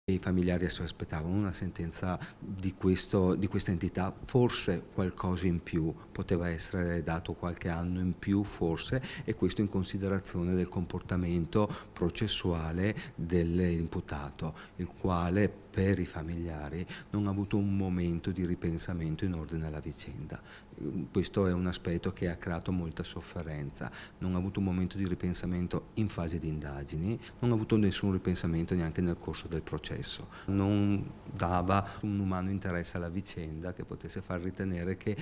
I familiari si aspettavano una sentenza di questa entità, forse qualcosa in più, poteva essere dato qualche anno in più forse, e questo in considerazione del comportamento processuale dell'imputato, il quale per i familiari non ha avuto un momento di ripensamento in ordine alla vicenda. Questo è un aspetto che ha creato molta sofferenza, non ha avuto un momento di ripensamento in fase di indagini, non ha avuto nessun ripensamento neanche nel corso del processo, non dava un umano interesse alla vicenda che potesse far ritenere che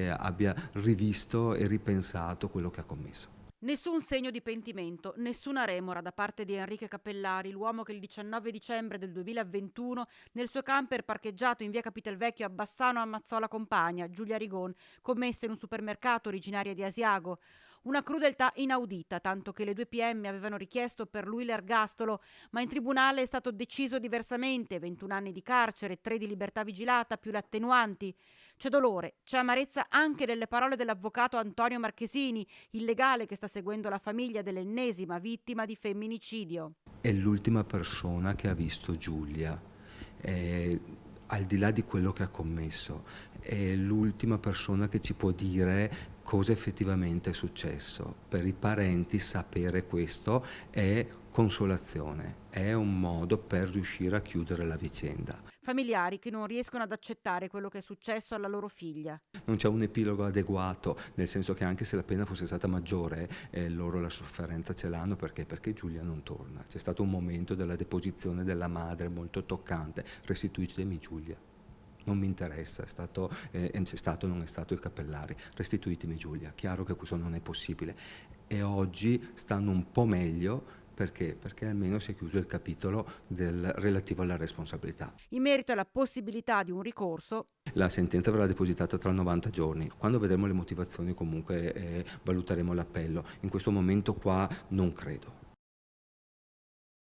abbia rivisto e ripensato quello che ha commesso. Nessun segno di pentimento, nessuna remora da parte di Enrique Cappellari, l'uomo che il 19 dicembre del 2021 nel suo camper parcheggiato in via Capitelvecchio a Bassano ammazzò la compagna, Giulia Rigon, commessa in un supermercato originaria di Asiago. Una crudeltà inaudita, tanto che le due PM avevano richiesto per lui l'ergastolo, ma in tribunale è stato deciso diversamente: 21 anni di carcere, 3 di libertà vigilata più le attenuanti. C'è dolore, c'è amarezza anche nelle parole dell'avvocato Antonio Marchesini, il legale che sta seguendo la famiglia dell'ennesima vittima di femminicidio. È l'ultima persona che ha visto Giulia, al di là di quello che ha commesso, è l'ultima persona che ci può dire cosa effettivamente è successo. Per i parenti sapere questo è consolazione, è un modo per riuscire a chiudere la vicenda. Familiari che non riescono ad accettare quello che è successo alla loro figlia. Non c'è un epilogo adeguato, nel senso che anche se la pena fosse stata maggiore, loro la sofferenza ce l'hanno perché Giulia non torna. C'è stato un momento della deposizione della madre molto toccante: restituitemi Giulia. Non mi interessa, non è stato il Cappellari, restituitemi Giulia. Chiaro che questo non è possibile. E oggi stanno un po' meglio perché almeno si è chiuso il capitolo relativo alla responsabilità. In merito alla possibilità di un ricorso, La sentenza verrà depositata tra 90 giorni. Quando vedremo le motivazioni comunque valuteremo l'appello. In questo momento qua non credo.